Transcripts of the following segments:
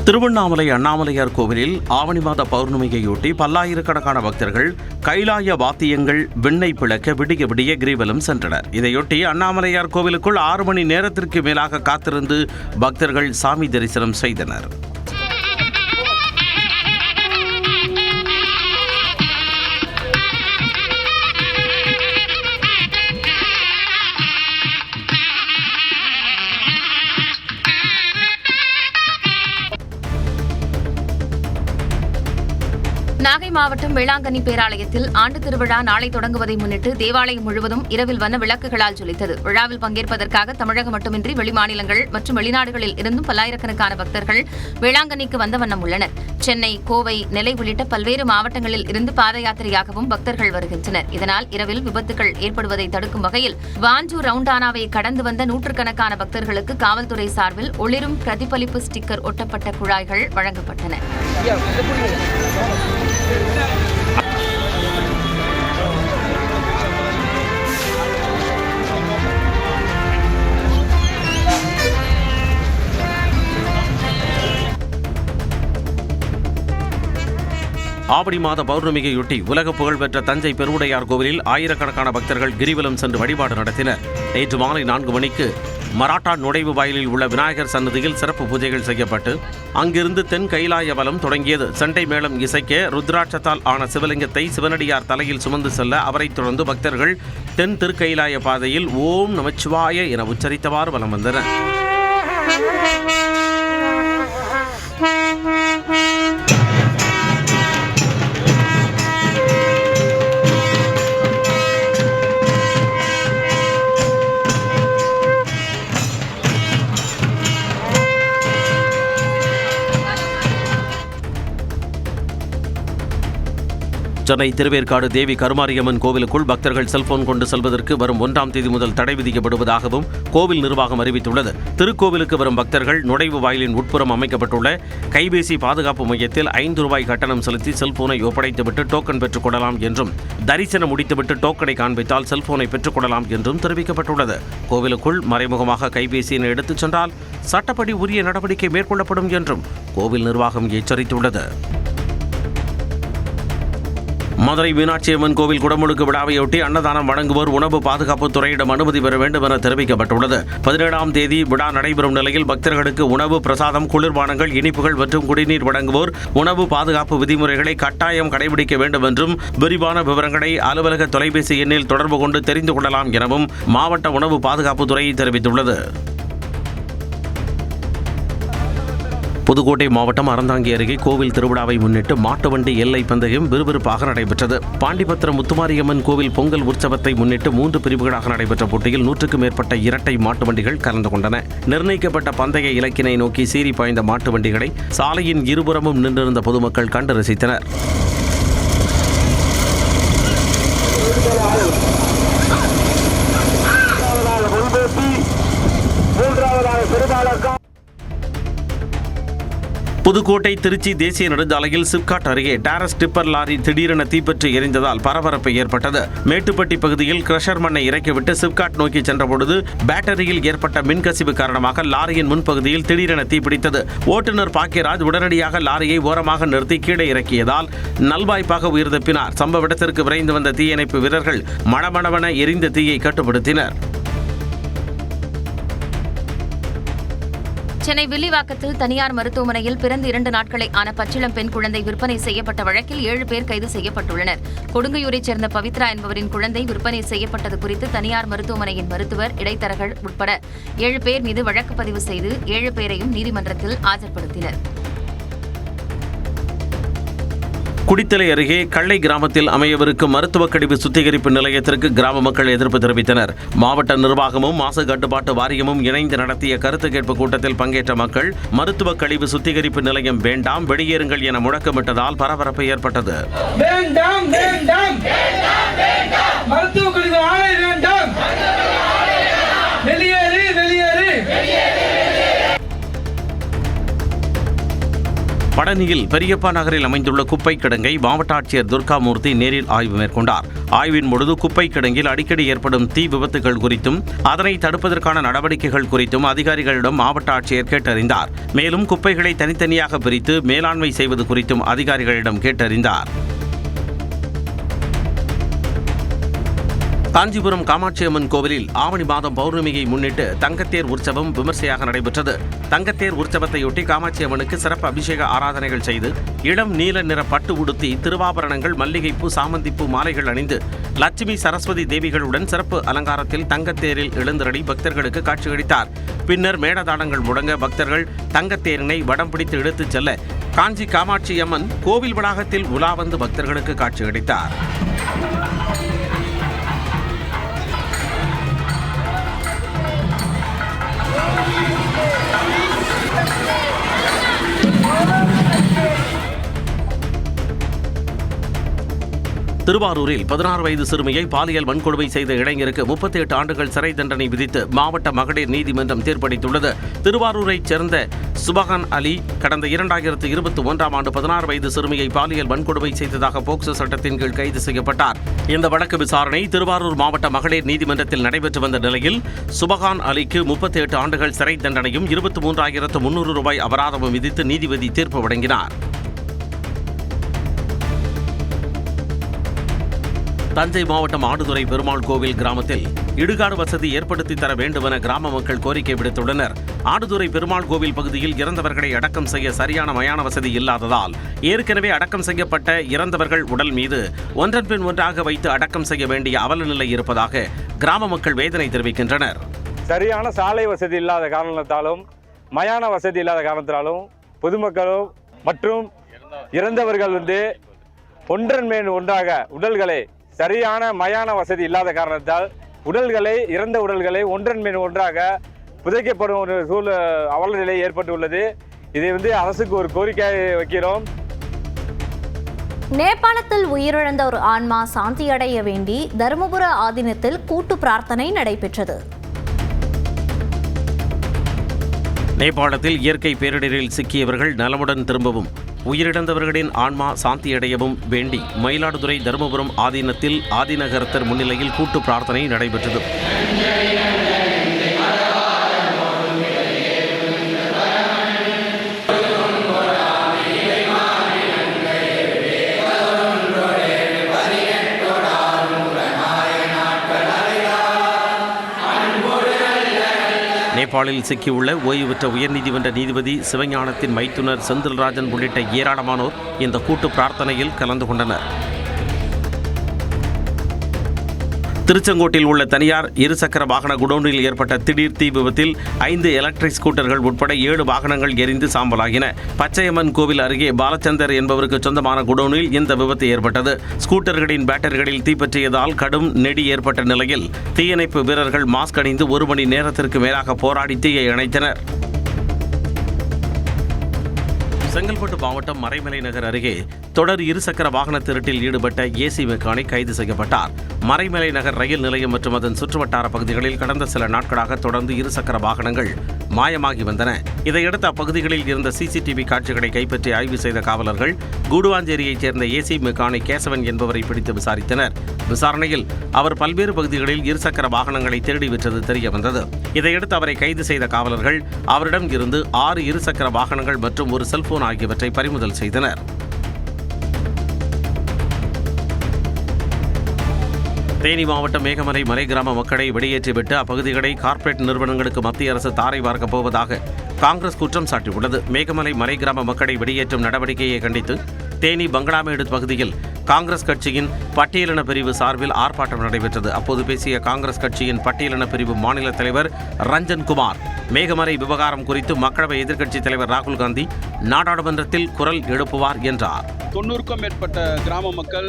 திருவண்ணாமலை அண்ணாமலையார் கோவிலில் ஆவணி மாத பௌர்ணமியையொட்டி பல்லாயிரக்கணக்கான பக்தர்கள் கைலாய வாத்தியங்கள் விண்ணை பிளக்க விடிய விடிய கிரிவலம் சென்றனர். இதையொட்டி அண்ணாமலையார் கோவிலுக்குள் 6 மணி நேரத்திற்கு மேலாக காத்திருந்து பக்தர்கள் சாமி தரிசனம் செய்தனர். நாகை மாவட்டம் வேளாங்கண்ணி பேராலயத்தில் ஆண்டு திருவிழா நாளை தொடங்குவதை முன்னிட்டு தேவாலயம் முழுவதும் இரவில் வண்ண விளக்குகளால் ஜொலித்தது. விழாவில் பங்கேற்பதற்காக தமிழகம் மட்டுமின்றி வெளிமாநிலங்கள் மற்றும் வெளிநாடுகளில் இருந்தும் பல்லாயிரக்கணக்கான பக்தர்கள் வேளாங்கண்ணிக்கு வந்த வண்ணம் உள்ளனர். சென்னை, கோவை, நெல்லை உள்ளிட்ட பல்வேறு மாவட்டங்களில் இருந்து பாத யாத்திரையாகவும் பக்தர்கள் வருகின்றனர். இதனால் இரவில் விபத்துகள் ஏற்படுவதை தடுக்கும் வகையில் வாஞ்சூர் ரவுண்டானாவை கடந்து வந்த நூற்றுக்கணக்கான பக்தர்களுக்கு காவல்துறை சார்பில் ஒளிரும் பிரதிபலிப்பு ஸ்டிக்கர் ஒட்டப்பட்ட குழாய்கள் வழங்கப்பட்டன. ஆவணி மாத பௌர்ணமியையொட்டி உலக புகழ்பெற்ற தஞ்சை பெருவுடையார் கோவிலில் ஆயிரக்கணக்கான பக்தர்கள் கிரிவலம் சென்று வழிபாடு நடத்தினர். நேற்று மாலை 4 மணிக்கு மராட்டா நுழைவு வாயிலில் உள்ள விநாயகர் சன்னதியில் சிறப்பு பூஜைகள் செய்யப்பட்டு அங்கிருந்து தென் கைலாய வலம் தொடங்கியது. சண்டை மேளம் இசைக்க ருத்ராட்சத்தால் ஆன சிவலிங்கத்தை சிவனடியார் தலையில் சுமந்து செல்ல அவரைத் தொடர்ந்து பக்தர்கள் தென் திருக்கைலாய பாதையில் ஓம் நமச்சிவாய என உச்சரித்தவாறு வலம் வந்தனர். சென்னை திருவேற்காடு தேவி கருமாரியம்மன் கோவிலுக்குள் பக்தர்கள் செல்போன் கொண்டு செல்வதற்கு வரும் 1ஆம் தேதி முதல் தடை விதிக்கப்படுவதாகவும் கோவில் நிர்வாகம் அறிவித்துள்ளது. திருக்கோவிலுக்கு வரும் பக்தர்கள் நுழைவு வாயிலின் உட்புறம் அமைக்கப்பட்டுள்ள கைபேசி பாதுகாப்பு மையத்தில் ₹5 கட்டணம் செலுத்தி செல்போனை ஒப்படைத்துவிட்டு டோக்கன் பெற்றுக் கொள்ளலாம் என்றும், தரிசனம் முடித்துவிட்டு டோக்கனை காண்பித்தால் செல்போனை பெற்றுக் கொள்ளலாம் என்றும் தெரிவிக்கப்பட்டுள்ளது. கோவிலுக்குள் மறைமுகமாக கைபேசியினை எடுத்துச் சென்றால் சட்டப்படி உரிய நடவடிக்கை மேற்கொள்ளப்படும் என்றும் கோவில் நிர்வாகம் எச்சரித்துள்ளது. மதுரை மீனாட்சி அம்மன் கோவில் குடமுழுக்கு விழாவையொட்டி அன்னதானம் வழங்குவோர் உணவு பாதுகாப்புத் துறையிடம் அனுமதி பெற வேண்டும் என தெரிவிக்கப்பட்டுள்ளது. 17ஆம் தேதி விழா நடைபெறும் நிலையில் பக்தர்களுக்கு உணவு, பிரசாதம், குளிர்பானங்கள், இனிப்புகள் மற்றும் குடிநீர் வழங்குவோர் உணவு பாதுகாப்பு விதிமுறைகளை கட்டாயம் கடைபிடிக்க வேண்டும் என்றும், விரிவான விவரங்களை அலுவலக தொலைபேசி எண்ணில் தொடர்பு கொண்டு தெரிந்து கொள்ளலாம் எனவும் மாவட்ட உணவு பாதுகாப்புத்துறை தெரிவித்துள்ளது. புதுக்கோட்டை மாவட்டம் அறந்தாங்கி அருகே கோவில் திருவிழாவை முன்னிட்டு மாட்டு வண்டி எல்லை பந்தயம் விறுவிறுப்பாக நடைபெற்றது. பாண்டிபத்திரம் முத்துமாரியம்மன் கோவில் பொங்கல் உற்சவத்தை முன்னிட்டு 3 பிரிவுகளாக நடைபெற்ற போட்டியில் 100க்கும் மேற்பட்ட இரட்டை மாட்டு வண்டிகள் கலந்து கொண்டன. நிர்ணயிக்கப்பட்ட பந்தய இலக்கினை நோக்கி சீறி பாய்ந்த மாட்டு வண்டிகளை சாலையின் இருபுறமும் நின்றிருந்த பொதுமக்கள் கண்டு ரசித்தனர். புதுக்கோட்டை திருச்சி தேசிய நெடுஞ்சாலையில் சிப்காட் அருகே டாரஸ் டிப்பர் லாரி திடீரென தீப்பற்றி எரிந்ததால் பரபரப்பு ஏற்பட்டது. மேட்டுப்பட்டி பகுதியில் கிரஷர் மண்ணை இறக்கிவிட்டு சிப்காட் நோக்கி சென்றபொழுது பேட்டரியில் ஏற்பட்ட மின்கசிவு காரணமாக லாரியின் முன்பகுதியில் திடீரென தீப்பிடித்தது. ஓட்டுநர் பாக்கியராஜ் உடனடியாக லாரியை ஓரமாக நிறுத்தி கீழே இறக்கியதால் நல்வாய்ப்பாக உயிர் தப்பினார். சம்பவ இடத்திற்கு விரைந்து வந்த தீயணைப்பு வீரர்கள் மணமணவென எரிந்த தீயை கட்டுப்படுத்தினர். சென்னை வில்லிவாக்கத்தில் தனியார் மருத்துவமனையில் பிறந்து 2 நாட்களை ஆன பச்சிளம் பெண் குழந்தை விற்பனை செய்யப்பட்ட வழக்கில் 7 பேர் கைது செய்யப்பட்டுள்ளனர். கொடுங்கையூரைச் சேர்ந்த பவித்ரா என்பவரின் குழந்தை விற்பனை செய்யப்பட்டது குறித்து தனியார் மருத்துவமனையின் மருத்துவர், இடைத்தரகர் உட்பட 7 பேர் மீது வழக்கு பதிவு செய்து 7 பேரையும் நீதிமன்றத்தில் ஆஜர்படுத்தினர். குடித்தலை அருகே கள்ளை கிராமத்தில் அமையவிருக்கும் மருத்துவக் கழிவு சுத்திகரிப்பு நிலையத்திற்கு கிராம மக்கள் எதிர்ப்பு தெரிவித்தனர். மாவட்ட நிர்வாகமும் மாசு கட்டுப்பாட்டு வாரியமும் இணைந்து நடத்திய கருத்து கேட்பு கூட்டத்தில் பங்கேற்ற மக்கள் மருத்துவக் கழிவு சுத்திகரிப்பு நிலையம் வேண்டாம், வெளியேறுங்கள் என முழக்கமிட்டதால் பரபரப்பு ஏற்பட்டது. பழனியில் பெரியப்பா நகரில் அமைந்துள்ள குப்பை கிடங்கை மாவட்ட ஆட்சியர் துர்காமூர்த்தி நேரில் ஆய்வு மேற்கொண்டார். ஆய்வின் பொழுது குப்பை கிடங்கில் அடிக்கடி ஏற்படும் தீ விபத்துகள் குறித்தும் அதனை தடுப்பதற்கான நடவடிக்கைகள் குறித்தும் அதிகாரிகளிடம் மாவட்ட ஆட்சியர் கேட்டறிந்தார். மேலும் குப்பைகளை தனித்தனியாக பிரித்து மேலாண்மை செய்வது குறித்தும் அதிகாரிகளிடம் கேட்டறிந்தார். காஞ்சிபுரம் காமாட்சி அம்மன் கோவிலில் ஆவணி மாதம் பௌர்ணமியை முன்னிட்டு தங்கத்தேர் உற்சவம் விமர்சையாக நடைபெற்றது. தங்கத்தேர் உற்சவத்தையொட்டி காமாட்சி அம்மனுக்கு சிறப்பு அபிஷேக ஆராதனைகள் செய்து இளம் நீல நிற பட்டு உடுத்தி திருவாபரணங்கள், மல்லிகைப்பூ, சாமந்திப்பூ மாலைகள் அணிந்து லட்சுமி சரஸ்வதி தேவிகளுடன் சிறப்பு அலங்காரத்தில் தங்கத்தேரில் எழுந்தருளி பக்தர்களுக்கு காட்சியளித்தார். பின்னர் மேளதாளங்கள் முழங்க பக்தர்கள் தங்கத்தேரினை வடம் பிடித்து இழுத்துச் செல்ல காஞ்சி காமாட்சி அம்மன் கோவில் வளாகத்தில் உலா வந்து பக்தர்களுக்கு காட்சியளித்தார். திருவாரூரில் 16 வயது சிறுமியை பாலியல் வன்கொடுமை செய்த இளைஞருக்கு 38 ஆண்டுகள் சிறை தண்டனை விதித்து மாவட்ட மகளிர் நீதிமன்றம் தீர்ப்பளித்துள்ளது. திருவாரூரைச் சேர்ந்த சுபஹான் அலி கடந்த 2021ஆம் ஆண்டு 16 வயது சிறுமியை பாலியல் வன்கொடுமை செய்ததாக போக்சோ சட்டத்தின் கீழ் கைது செய்யப்பட்டார். இந்த வழக்கு விசாரணை திருவாரூர் மாவட்ட மகளிர் நீதிமன்றத்தில் நடைபெற்று வந்த நிலையில் சுபஹான் அலிக்கு 38 ஆண்டுகள் சிறை தண்டனையும் 23,300 ரூபாய் அபராதமும் விதித்து நீதிபதி தீர்ப்பு வழங்கினார். தஞ்சை மாவட்டம் ஆடுதுறை பெருமாள் கோவில் கிராமத்தில் இடுகாடு வசதி ஏற்படுத்தி தர வேண்டும் என கிராம மக்கள் கோரிக்கை விடுத்துள்ளனர். ஆடுதுறை பெருமாள் கோவில் பகுதியில் இறந்தவர்களை அடக்கம் செய்ய சரியான மயான வசதி இல்லாததால் ஏற்கனவே அடக்கம் செய்யப்பட்ட இறந்தவர்கள் உடல் மீது ஒன்றன் பின் ஒன்றாக வைத்து அடக்கம் செய்ய வேண்டிய அவல நிலை இருப்பதாக கிராம மக்கள் வேதனை தெரிவிக்கின்றனர். சரியான சாலை வசதி இல்லாத காரணத்தாலும், மயான வசதி இல்லாத காரணத்தாலும் பொதுமக்களும் மற்றும் இறந்தவர்கள் ஒன்றன் மேல் ஒன்றாக உடல்களை சரியான மயான வசதி இல்லாத காரணத்தால் இறந்த உடல்களை ஒன்றன் மேல் ஒன்றாக புதைக்கப்படும் ஒரு அவல நிலை ஏற்பட்டுள்ளது. இதை அரசுக்கு ஒரு கோரிக்கை வைக்கிறோம். நேபாளத்தில் உயிரிழந்த ஒரு ஆன்மா சாந்தியடைய வேண்டி தருமபுர ஆதீனத்தில் கூட்டு பிரார்த்தனை நடைபெற்றது. நேபாளத்தில் இயற்கை பேரிடரில் சிக்கியவர்கள் நலமுடன் திரும்பவும் உயிரிழந்தவர்களின் ஆன்மா சாந்தியடையவும் வேண்டி மயிலாடுதுறை தருமபுரம் ஆதீனத்தில் ஆதீனகர்த்தர் முன்னிலையில் கூட்டு பிரார்த்தனை நடைபெற்றது. நேபாளில் சிக்கியுள்ள ஓய்வு பெற்ற உயர்நீதிமன்ற நீதிபதி சிவஞானத்தின் மைத்துனர் செந்தில்ராஜன் உள்ளிட்ட ஏராளமானோர் இந்த கூட்டு பிரார்த்தனையில் கலந்து கொண்டனர். திருச்செங்கோட்டில் உள்ள தனியார் இருசக்கர வாகன குடோனில் ஏற்பட்ட திடீர் தீ விபத்தில் 5 எலக்ட்ரிக் ஸ்கூட்டர்கள் உட்பட 7 வாகனங்கள் எரிந்து சாம்பலாகின. பச்சையம்மன் கோவில் அருகே பாலச்சந்தர் என்பவருக்கு சொந்தமான குடோனில் இந்த விபத்து ஏற்பட்டது. ஸ்கூட்டர்களின் பேட்டரிகளில் தீப்பற்றியதால் கடும் நெடி ஏற்பட்ட நிலையில் தீயணைப்பு வீரர்கள் மாஸ்க் அணிந்து 1 மணி நேரத்திற்கு மேலாக போராடி தீயை அணைத்தனர். செங்கல்பட்டு மாவட்டம் மறைமலை நகர் அருகே தொடர் இருசக்கர வாகன திருட்டில் ஈடுபட்ட ஏசி மெக்கானிக் கைது செய்யப்பட்டார். மறைமலை நகர் ரயில் நிலையம் மற்றும் அதன் சுற்றுவட்டார பகுதிகளில் கடந்த சில நாட்களாக தொடர்ந்து இருசக்கர வாகனங்கள் மாயமாகி வந்தன. இதையடுத்து அப்பகுதிகளில் இருந்த சிசிடிவி காட்சிகளை கைப்பற்றி ஆய்வு செய்த காவலர்கள் கூடுவாஞ்சேரியைச் சேர்ந்த ஏசி மெக்கானிக் கேசவன் என்பவரை பிடித்து விசாரித்தனர். விசாரணையில் அவர் பல்வேறு பகுதிகளில் இருசக்கர வாகனங்களை திருடி விற்றது தெரியவந்தது. இதையடுத்து அவரை கைது செய்த காவலர்கள் அவரிடம் இருந்து 6 இருசக்கர வாகனங்கள் மற்றும் ஒரு செல்போன் ஆகியவற்றை பறிமுதல் செய்தனர். தேனி மாவட்டம் மேகமலை மலை கிராம மக்களை வெளியேற்றிவிட்டு அப்பகுதிகளை கார்ப்பரேட் நிறுவனங்களுக்கு மத்திய அரசு தாரை வார்க்கப் போவதாக காங்கிரஸ் குற்றம் சாட்டியுள்ளது. மேகமலை மலை கிராம மக்களை வெளியேற்றும் நடவடிக்கையை கண்டித்து தேனி பங்களாமேடு பகுதியில் காங்கிரஸ் கட்சியின் பட்டியலின பிரிவு சார்பில் ஆர்ப்பாட்டம் நடைபெற்றது. அப்போது பேசிய காங்கிரஸ் கட்சியின் பட்டியலின பிரிவு மாநில தலைவர் ரஞ்சன் குமார், மேகமலை விவகாரம் குறித்து மக்களவை எதிர்க்கட்சித் தலைவர் ராகுல் காந்தி நாடாளுமன்றத்தில் குரல் எழுப்புவார் என்றார். 90க்கும் மேற்பட்ட கிராம மக்கள்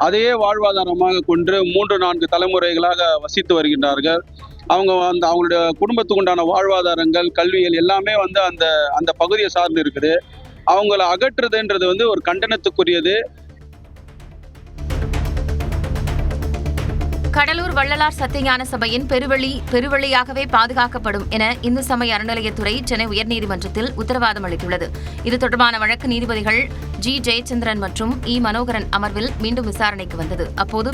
அதையே வாழ்வாதாரமாக கொண்டு 3-4 தலைமுறைகளாக வசித்து வருகின்றார்கள். அவங்களுடைய குடும்பத்துக்கு உண்டான வாழ்வாதாரங்கள், கல்வியல் எல்லாமே அந்த பகுதியை சார்ந்து இருக்குது. அவங்கள அகற்றுறதுன்றது ஒரு கண்டனத்துக்குரியது. கடலூர் வள்ளலார் சத்தியஞான சபையின் பெருவழியாகவே பாதுகாக்கப்படும் என இந்து சமய அறநிலையத்துறை சென்னை உயர்நீதிமன்றத்தில் உத்தரவாதம் அளித்துள்ளது. இது தொடர்பான வழக்கு நீதிபதிகள் ஜி. ஜெயச்சந்திரன் மற்றும் இ. மனோகரன் அமர்வில் மீண்டும் விசாரணைக்கு வந்தது. அப்போது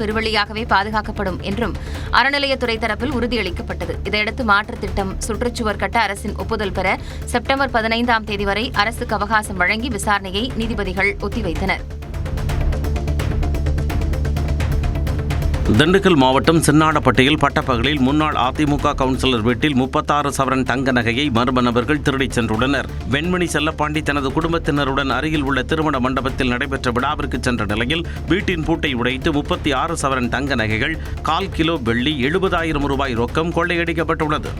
பெருவழியாகவே பாதுகாக்கப்படும் என்றும் அறநிலையத்துறை தரப்பில் உறுதியளிக்கப்பட்டது. இதையடுத்து மாற்றுத் திட்டம் சுற்றுச்சுவர் கட்ட அரசின் ஒப்புதல் பெற செப்டம்பர் 15ஆம் தேதி வரை அரசுக்கு அவகாசம் வழங்கி விசாரணையை நீதிபதிகள் ஒத்திவைத்தனர். திண்டுக்கல் மாவட்டம் சின்னாடப்பட்டியில் பட்டப்பகலில் முன்னாள் அதிமுக கவுன்சிலர் வீட்டில் 36 சவரன் தங்க நகையை மர்ம நபர்கள் திருடிச் சென்றுள்ளனர். வெண்மணி செல்லப்பாண்டி தனது குடும்பத்தினருடன் அருகில் உள்ள திருமண மண்டபத்தில் நடைபெற்ற விழாவிற்கு சென்ற நிலையில் வீட்டின் பூட்டை உடைத்து 36 சவரன் தங்க நகைகள், 1/4 கிலோ வெள்ளி, 70,000 ரூபாய் ரொக்கம் கொள்ளையடிக்கப்பட்டுள்ளது.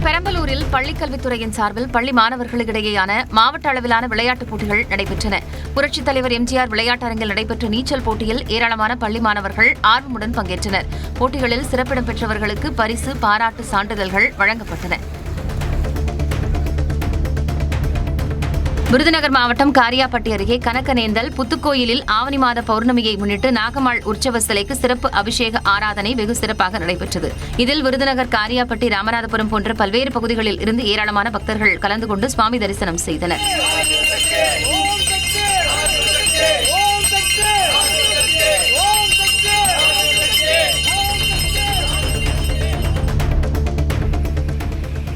பெரம்பலூரில் பள்ளிக்கல்வித்துறையின் சார்பில் பள்ளி மாணவர்களுக்கிடையேயான மாவட்ட அளவிலான விளையாட்டுப் போட்டிகள் நடைபெற்றன. புரட்சித் தலைவர் எம்ஜிஆர் விளையாட்டரங்கில் நடைபெற்ற நீச்சல் போட்டியில் ஏராளமான பள்ளி மாணவர்கள் ஆர்வமுடன் பங்கேற்றனர். போட்டிகளில் சிறப்பிடம் பெற்றவர்களுக்கு பரிசு, பாராட்டு சான்றிதழ்கள் வழங்கப்பட்டன. விருதுநகர் மாவட்டம் காரியாபட்டி அருகே கனகனேந்தல் புத்துக்கோயிலில் ஆவணி மாத பௌர்ணமியை முன்னிட்டு நாகம்மாள் உற்சவ சிலைக்கு சிறப்பு அபிஷேக ஆராதனை வெகு சிறப்பாக நடைபெற்றது. இதில் விருதுநகர், காரியாபட்டி, ராமநாதபுரம் போன்ற பல்வேறு பகுதிகளில் இருந்து ஏராளமான பக்தர்கள் கலந்து கொண்டு சுவாமி தரிசனம் செய்தனர்.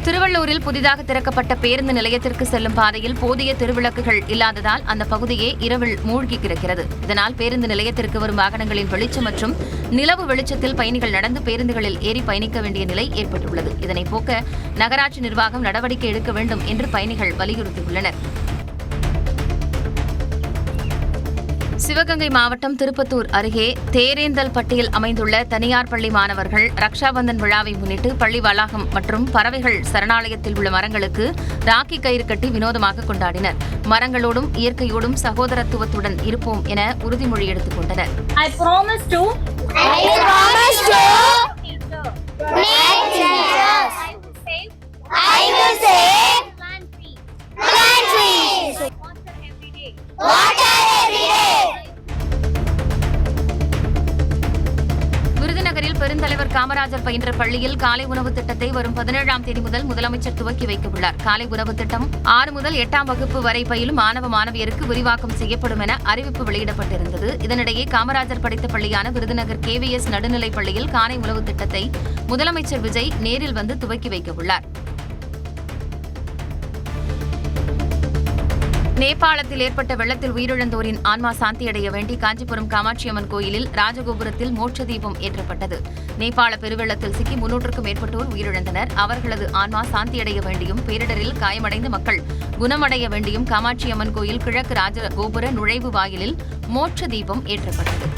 திருவள்ளூரில் புதிதாக திறக்கப்பட்ட பேருந்து நிலையத்திற்கு செல்லும் பாதையில் போதிய திருவிளக்குகள் இல்லாததால் அந்த பகுதியே இரவில் மூழ்கி கிடக்கிறது. இதனால் பேருந்து நிலையத்திற்கு வரும் வாகனங்களின் வெளிச்சம் மற்றும் நிலவு வெளிச்சத்தில் பயணிகள் நடந்து பேருந்துகளில் ஏறி பயணிக்க வேண்டிய நிலை ஏற்பட்டுள்ளது. இதனை போக்க நகராட்சி நிர்வாகம் நடவடிக்கை எடுக்க வேண்டும் என்று பயணிகள் வலியுறுத்தியுள்ளனர். சிவகங்கை மாவட்டம் திருப்பத்தூர் அருகே தேரேந்தல்பட்டியில் அமைந்துள்ள தனியார் பள்ளி மாணவர்கள் ரக்ஷாபந்தன் விழாவை முன்னிட்டு பள்ளி வளாகம் மற்றும் பறவைகள் சரணாலயத்தில் உள்ள மரங்களுக்கு ராக்கி கயிறு கட்டி வினோதமாக கொண்டாடினர். மரங்களோடும் இயற்கையோடும் சகோதரத்துவத்துடன் இருப்போம் என உறுதிமொழி எடுத்துக் கொண்டனர். விருதுநகரில் பெருந்தலைவர் காமராஜர் பயின்ற பள்ளியில் காலை உணவு திட்டத்தை வரும் 17ஆம் தேதி முதல் முதலமைச்சர் துவக்கி வைக்க உள்ளார். காலை உணவு திட்டம் 6 முதல் 8ஆம் வகுப்பு வரை பயிலும் மாணவ மாணவியருக்கு விரிவாக்கம் செய்யப்படும் என அறிவிப்பு வெளியிடப்பட்டிருந்தது. இதனிடையே காமராஜர் படித்த பள்ளியான விருதுநகர் KVS நடுநிலைப் பள்ளியில் காலை உணவு திட்டத்தை முதலமைச்சர் விஜய் நேரில் வந்து துவக்கி வைக்க உள்ளார். நேபாளத்தில் ஏற்பட்ட வெள்ளத்தில் உயிரிழந்தோரின் ஆன்மா சாந்தியடைய வேண்டி காஞ்சிபுரம் காமாட்சியம்மன் கோயிலில் ராஜகோபுரத்தில் மோட்ச தீபம் ஏற்றப்பட்டது. நேபாள பெருவெள்ளத்தில் சிக்கி 300க்கும் மேற்பட்டோர் உயிரிழந்தனர். அவர்களது ஆன்மா சாந்தியடைய வேண்டியும் பேரிடரில் காயமடைந்த மக்கள் குணமடைய வேண்டியும் காமாட்சியம்மன் கோயில் கிழக்கு ராஜகோபுர நுழைவு வாயிலில் மோட்ச தீபம் ஏற்றப்பட்டது.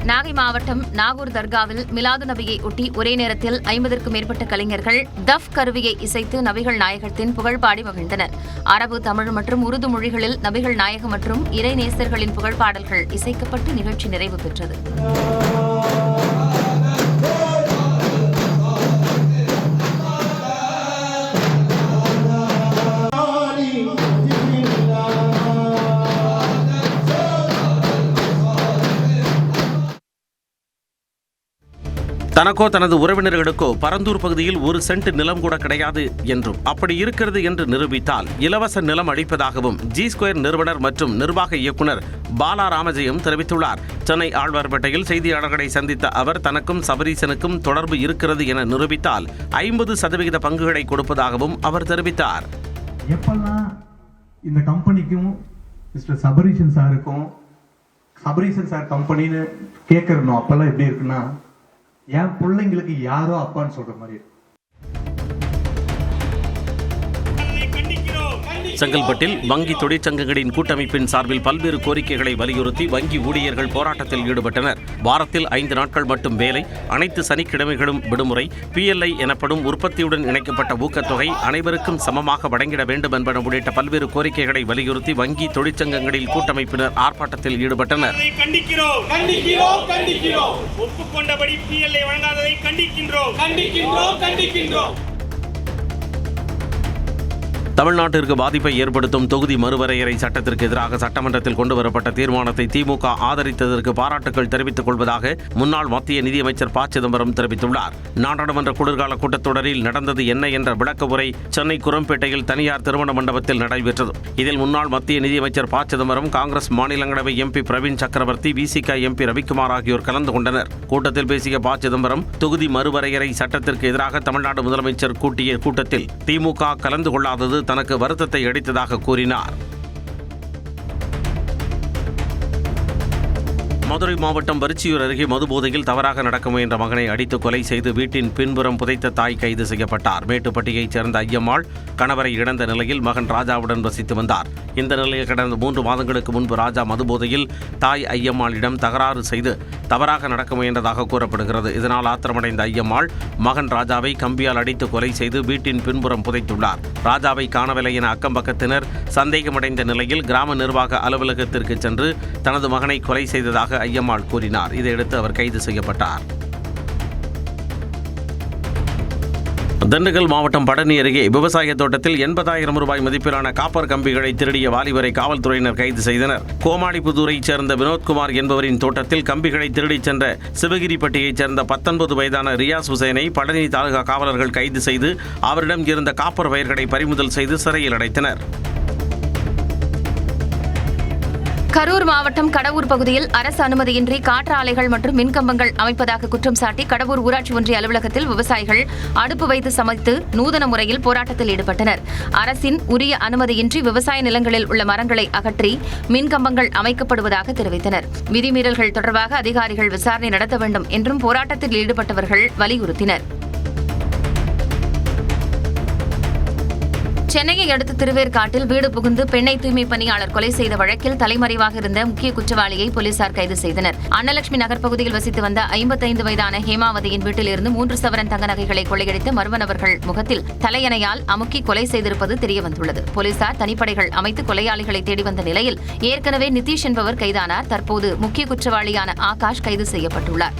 நாகை மாவட்டம் நாகூர் தர்காவில் மிலாது நபியை ஒட்டி ஒரே நேரத்தில் 50க்கும் மேற்பட்ட கலைஞர்கள் தஃப் கருவியை இசைத்து நபிகள் நாயகத்தின் புகழ்பாடி மகிழ்ந்தனர். அரபு, தமிழ் மற்றும் உருது மொழிகளில் நபிகள் நாயகம் மற்றும் இறை நேசர்களின் புகழ்பாடல்கள் இசைக்கப்பட்டு நிகழ்ச்சி நிறைவு பெற்றது. தனக்கோ தனது உறவினர்களுக்கோ பரந்தூர் பகுதியில் 1 சென்ட் நிலம் கூட கிடையாது என்றும் அப்படி இருக்கிறது என்று நிரூபித்தால் இலவச நிலம் அளிப்பதாகவும் G2 நிறுவனர் மற்றும் நிர்வாக இயக்குனர் பாலா ராமஜெயம் தெரிவித்துள்ளார். சென்னை ஆழ்வார்பேட்டையில் செய்தியாளர்களை சந்தித்த அவர் தனக்கும் சபரீசனுக்கும் தொடர்பு இருக்கிறது என நிரூபித்தால் 50% பங்குகளை கொடுப்பதாகவும் அவர் தெரிவித்தார். எப்பெல்லாம் இந்த கம்பெனிக்கும் மிஸ்டர் சபரீசன் சாருக்கும் சபரீசன் சார் கம்பெனின்னு கேட்கறனோ அப்பெல்லாம் எப்படி இருக்குன்னா என் பிள்ளைங்களுக்கு யாரோ அப்பான்னு சொல்ற மாதிரி. செங்கல்பட்டில் வங்கி தொழிற்சங்கங்களின் கூட்டமைப்பின் சார்பில் பல்வேறு கோரிக்கைகளை வலியுறுத்தி வங்கி ஊழியர்கள் போராட்டத்தில் ஈடுபட்டனர். வாரத்தில் 5 நாட்கள் மட்டும் வேலை, அனைத்து சனிக்கிழமைகளும் விடுமுறை, PLI எனப்படும் உற்பத்தியுடன் இணைக்கப்பட்ட ஊக்கத்தொகை அனைவருக்கும் சமமாக வழங்கிட வேண்டும் என்பன உள்ளிட்ட பல்வேறு கோரிக்கைகளை வலியுறுத்தி வங்கி தொழிற்சங்கங்களில் கூட்டமைப்பினர் ஆர்ப்பாட்டத்தில் ஈடுபட்டனர். ஒப்புக்கொண்டபடி PLI வழங்காததை கண்டிக்கின்றோம். தமிழ்நாட்டிற்கு பாதிப்பை ஏற்படுத்தும் தொகுதி மறுவரையறை சட்டத்திற்கு எதிராக சட்டமன்றத்தில் கொண்டுவரப்பட்ட தீர்மானத்தை திமுக ஆதரித்ததற்கு பாராட்டுகள் தெரிவித்துக் கொள்வதாக முன்னாள் மத்திய நிதியமைச்சர் ப. சிதம்பரம் தெரிவித்துள்ளார். நாடாளுமன்ற குளிர்கால கூட்டத்தொடரில் நடந்தது என்ன என்ற விளக்க உரை சென்னை குரம்பேட்டையில் தனியார் திருமண மண்டபத்தில் நடைபெற்றது. இதில் முன்னாள் மத்திய நிதியமைச்சர் ப. சிதம்பரம், காங்கிரஸ் மாநிலங்களவை MP பிரவீன் சக்கரவர்த்தி, VCK MP ரவிக்குமார் ஆகியோர் கலந்து கொண்டனர். கூட்டத்தில் பேசிய ப. சிதம்பரம், தொகுதி மறுவரையறை சட்டத்திற்கு எதிராக தமிழ்நாடு முதலமைச்சர் கூட்டிய கூட்டத்தில் திமுக கலந்து கொள்ளாதது தனக்கு வருத்தத்தை அளித்ததாக கூறினார். மதுரை மாவட்டம் பரிச்சியூர் அருகே மதுபோதையில் தவறாக நடக்க முயன்ற மகனை அடித்து கொலை செய்து வீட்டின் பின்புறம் புதைத்த தாய் கைது செய்யப்பட்டார். மேட்டுப்பட்டியைச் சேர்ந்த ஐயம்மாள் கணவரை இழந்த நிலையில் மகன் ராஜாவுடன் வசித்து வந்தார். இந்த நிலையில் கடந்த 3 மாதங்களுக்கு முன்பு ராஜா மதுபோதையில் தாய் ஐயம்மாளிடம் தகராறு செய்து தவறாக நடக்க முயன்றதாக கூறப்படுகிறது. இதனால் ஆத்திரமடைந்த ஐயம்மாள் மகன் ராஜாவை கம்பியால் அடித்து கொலை செய்து வீட்டின் பின்புறம் புதைத்துள்ளார். ராஜாவை காணவில்லை என அக்கம்பக்கத்தினர் சந்தேகமடைந்த நிலையில் கிராம நிர்வாக அலுவலகத்திற்கு சென்று தனது மகனை கொலை செய்ததாக ஐயம்மாள் கூறினார். இதையடுத்து அவர் கைது செய்யப்பட்டார். திண்டுக்கல் மாவட்டம் பழனி அருகே விவசாய தோட்டத்தில் 80,000 ரூபாய் மதிப்பிலான காப்பர் கம்பிகளை திருடிய வாலிபரை காவல்துறையினர் கைது செய்தனர். கோமாளிபுதூரைச் சேர்ந்த வினோத்குமார் என்பவரின் தோட்டத்தில் கம்பிகளை திருடிச் சென்ற சிவகிரிப்பட்டியைச் சேர்ந்த 19 வயதான ரியாஸ் ஹுசைனை பழனி தாலுகா காவலர்கள் கைது செய்து அவரிடம் இருந்த காப்பர் வயர்களை பறிமுதல் செய்து சிறையில் அடைத்தனர். கரூர் மாவட்டம் கடவூர் பகுதியில் அரசு அனுமதியின்றி காற்று ஆலைகள் மற்றும் மின்கம்பங்கள் அமைப்பதாக குற்றம் சாட்டி கடவூர் ஊராட்சி ஒன்றிய அலுவலகத்தில் விவசாயிகள் அடுப்பு வைத்து சமைத்து நூதன முறையில் போராட்டத்தில் ஈடுபட்டனர். அரசின் உரிய அனுமதியின்றி விவசாய நிலங்களில் உள்ள மரங்களை அகற்றி மின்கம்பங்கள் அமைக்கப்படுவதாக தெரிவித்தனர். விதிமீறல்கள் தொடர்பாக அதிகாரிகள் விசாரணை நடத்த வேண்டும் என்றும் போராட்டத்தில் ஈடுபட்டவர்கள் வலியுறுத்தினர். சென்னையை அடுத்த திருவேற்காட்டில் வீடு புகுந்து பெண்ணை தூய்மை பணியாளர் கொலை செய்த வழக்கில் தலைமறைவாக இருந்த முக்கிய குற்றவாளியை போலீசார் கைது செய்தனர். அன்னலட்சுமி நகர் பகுதியில் வசித்து வந்த 55 வயதான ஹேமாவதியின் வீட்டிலிருந்து 3 சவரன் தங்க நகைகளை கொள்ளையடித்த மர்ம நபர்கள் முகத்தில் தலையணையால் அமுக்கி கொலை செய்திருப்பது தெரியவந்துள்ளது. போலீசார் தனிப்படைகள் அமைத்து கொலையாளிகளை தேடி வந்த நிலையில் ஏற்கனவே நிதிஷ் என்பவர் கைதானார். தற்போது முக்கிய குற்றவாளியான ஆகாஷ் கைது செய்யப்பட்டுள்ளார்.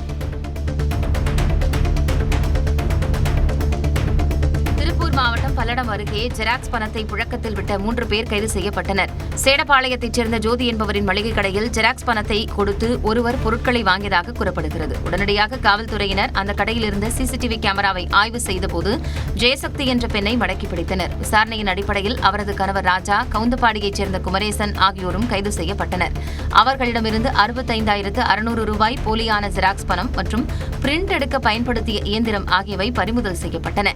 மாவட்டம் பல்லடம் அருகே ஜெராக்ஸ் பணத்தை புழக்கத்தில் விட்ட 3 பேர் கைது செய்யப்பட்டனர். சேடபாளையத்தைச் சேர்ந்த ஜோதி என்பவரின் மளிகை கடையில் ஜெராக்ஸ் பணத்தை கொடுத்து ஒருவர் பொருட்களை வாங்கியதாக கூறப்படுகிறது. உடனடியாக காவல்துறையினர் அந்த கடையில் இருந்த CCTV கேமராவை ஆய்வு செய்தபோது ஜெயசக்தி என்ற பெண்ணை மடக்கி பிடித்தனர். விசாரணையின் அடிப்படையில் அவரது கணவர் ராஜா, கவுந்தப்பாடியைச் சேர்ந்த குமரேசன் ஆகியோரும் கைது செய்யப்பட்டனர். அவர்களிடமிருந்து 65,600 ரூபாய் போலியான ஜெராக்ஸ் பணம் மற்றும் பிரிண்ட் எடுக்க பயன்படுத்திய இயந்திரம் ஆகியவை பறிமுதல் செய்யப்பட்டன.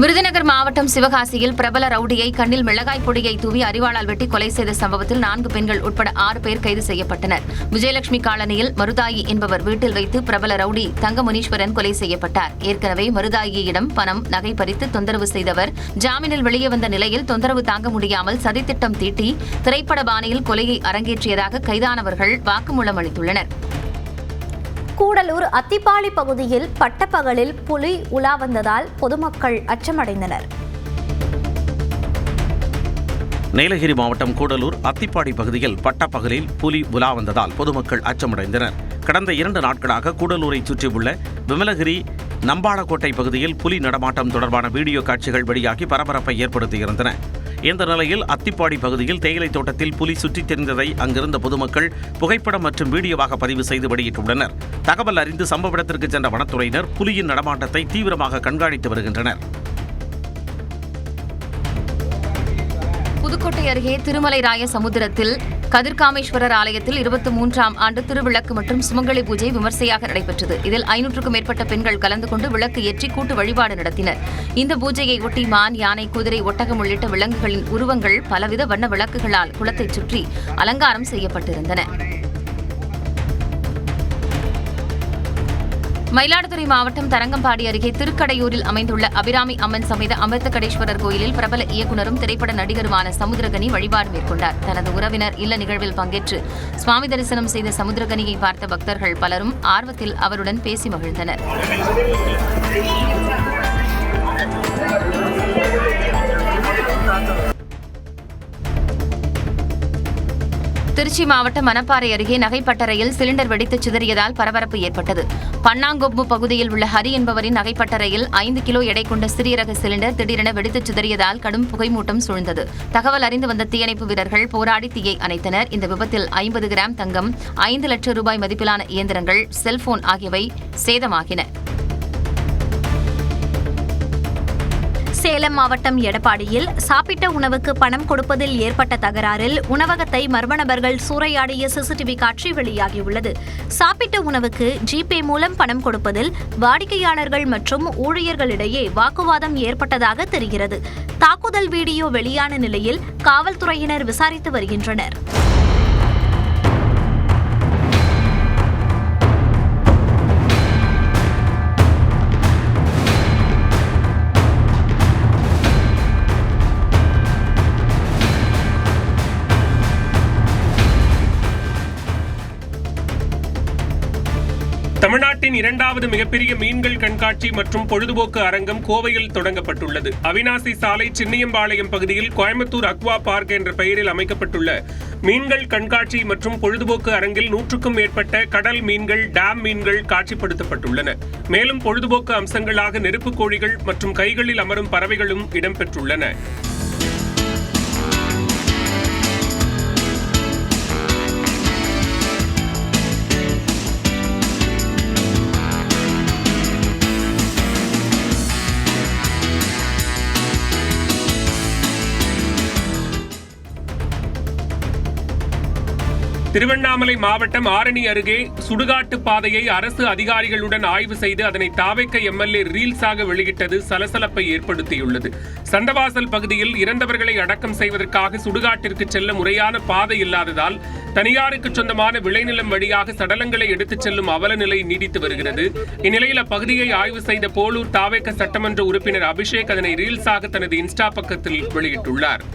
விருதுநகர் மாவட்டம் சிவகாசியில் பிரபல ரவுடியை கண்ணில் மிளகாய் பொடியை தூவி அரிவாளால் வெட்டி கொலை செய்த சம்பவத்தில் 4 பெண்கள் உட்பட 6 பேர் கைது செய்யப்பட்டனர். விஜயலட்சுமி காலனியில் மருதாயி என்பவர் வீட்டில் வைத்து பிரபல ரவுடி தங்கமுனீஸ்வரன் கொலை செய்யப்பட்டார். ஏற்கனவே மருதாயியிடம் பணம், நகை பறித்து தொந்தரவு செய்தவர் ஜாமீனில் வெளியே வந்த நிலையில் தொந்தரவு தாங்க முடியாமல் சதித்திட்டம் தீட்டி திரைப்பட பாணியில் கொலையை அரங்கேற்றியதாக கைதானவர்கள் வாக்குமூலம் அளித்துள்ளனர். கூடலூர் அத்திப்பாடி பகுதியில் பட்டப்பகலில் புலி உலா வந்ததால் பொதுமக்கள் அச்சமடைந்தனர். நீலகிரி மாவட்டம் கூடலூர் அத்திப்பாடி பகுதியில் பட்டப்பகலில் புலி உலா வந்ததால் பொதுமக்கள் அச்சமடைந்தனர். கடந்த 2 நாட்களாக கூடலூரை சுற்றியுள்ள விமலகிரி நம்பாளக்கோட்டை பகுதியில் புலி நடமாட்டம் தொடர்பான வீடியோ காட்சிகள் வெளியாகி பரபரப்பை ஏற்படுத்தியிருந்தன. இந்த நிலையில் அத்திப்பாடி பகுதியில் தேயிலை தோட்டத்தில் புலி சுற்றித் திரிந்ததை அங்கிருந்த பொதுமக்கள் புகைப்படம் மற்றும் வீடியோவாக பதிவு செய்து வெளியிட்டுள்ளனர். தகவல் அறிந்து சம்பவ இடத்திற்கு சென்ற வனத்துறையினர் புலியின் நடமாட்டத்தை தீவிரமாக கண்காணித்து வருகின்றனர். புதுக்கோட்டை அருகே திருமலைராய சமுத்திரத்தில் கதிர்காமேஸ்வரர் ஆலயத்தில் 23ஆம் ஆண்டு திருவிளக்கு மற்றும் சுமங்கலி பூஜை விமர்சையாக நடைபெற்றது. இதில் 500க்கும் மேற்பட்ட பெண்கள் கலந்து கொண்டு விளக்கு ஏற்றி கூட்டு வழிபாடு நடத்தினர். இந்த பூஜையை ஒட்டி மான், யானை, குதிரை, ஒட்டகம் உள்ளிட்ட விலங்குகளின் உருவங்கள் பலவித வண்ண விளக்குகளால் குளத்தை சுற்றி அலங்காரம் செய்யப்பட்டிருந்தன. மயிலாடுதுறை மாவட்டம் தரங்கம்பாடி அருகே திருக்கடையூரில் அமைந்துள்ள அபிராமி அம்மன் சமேத அமிர்தகடேஸ்வரர் கோயிலில் பிரபல இயக்குநரும் திரைப்பட நடிகருமான சமுத்திரகனி வழிபாடு மேற்கொண்டார். தனது உறவினர் இல்ல நிகழ்வில் பங்கேற்று சுவாமி தரிசனம் செய்த சமுத்திரகனியை பார்த்த பக்தர்கள் பலரும் ஆர்வத்தில் அவருடன் பேசி மகிழ்ந்தனர். திருச்சி மாவட்டம் மணப்பாறை அருகே நகைப்பட்டறையில் சிலிண்டர் வெடித்து சிதறியதால் பரபரப்பு ஏற்பட்டது. பன்னாங்கொம்பு பகுதியில் உள்ள ஹரி என்பவரின் நகைப்பட்டறையில் 5 கிலோ எடை கொண்ட சிறிய ரக சிலிண்டர் திடீரென வெடித்து சிதறியதால் கடும் புகைமூட்டம் சூழ்ந்தது. தகவல் அறிந்து வந்த தீயணைப்பு வீரர்கள் போராடி தீயை அணைத்தனர். இந்த விபத்தில் 50 கிராம் தங்கம், 5 லட்சம் ரூபாய் மதிப்பிலான இயந்திரங்கள், செல்போன் ஆகியவை சேதமாகின. சேலம் மாவட்டம் எடப்பாடியில் சாப்பிட்ட உணவுக்கு பணம் கொடுப்பதில் ஏற்பட்ட தகராறில் உணவகத்தை மர்ம நபர்கள் சூறையாடிய சிசிடிவி காட்சி வெளியாகியுள்ளது. சாப்பிட்ட உணவுக்கு ஜிபே மூலம் பணம் கொடுப்பதில் வாடிக்கையாளர்கள் மற்றும் ஊழியர்களிடையே வாக்குவாதம் ஏற்பட்டதாக தெரிகிறது. தாக்குதல் வீடியோ வெளியான நிலையில் காவல்துறையினர் விசாரித்து வருகின்றனர். தமிழ்நாட்டின் 2வது மிகப்பெரிய மீன்கள் கண்காட்சி மற்றும் பொழுதுபோக்கு அரங்கம் கோவையில் தொடங்கப்பட்டுள்ளது. அவினாசி சாலை சின்னியம்பாளையம் பகுதியில் கோயம்புத்தூர் அக்வா பார்க் என்ற பெயரில் அமைக்கப்பட்டுள்ள மீன்கள் கண்காட்சி மற்றும் பொழுதுபோக்கு அரங்கில் 100க்கும் மேற்பட்ட கடல் மீன்கள், டேம் மீன்கள் காட்சிப்படுத்தப்பட்டுள்ளன. மேலும் பொழுதுபோக்கு அம்சங்களாக நெருப்பு கோழிகள் மற்றும் கைகளில் அமரும் பறவைகளும் இடம்பெற்றுள்ளன. திருவண்ணாமலை மாவட்டம் ஆரணி அருகே சுடுகாட்டு பாதையை அரசு அதிகாரிகளுடன் ஆய்வு செய்து அதனை தாவேக்க எம்எல்ஏ ரீல்ஸாக வெளியிட்டது சலசலப்பை ஏற்படுத்தியுள்ளது. சந்தவாசல் பகுதியில் இறந்தவர்களை அடக்கம் செய்வதற்காக சுடுகாட்டிற்கு செல்ல முறையான பாதை இல்லாததால் தனியாருக்கு சொந்தமான விளைநிலம் வழியாக சடலங்களை எடுத்துச் செல்லும் அவலநிலை நீடித்து வருகிறது. இந்நிலையில் அப்பகுதியை ஆய்வு செய்த போலூர் தாவேக்க சட்டமன்ற உறுப்பினர் அபிஷேக் அதனை ரீல்ஸாக தனது இன்ஸ்டா பக்கத்தில் வெளியிட்டுள்ளார்.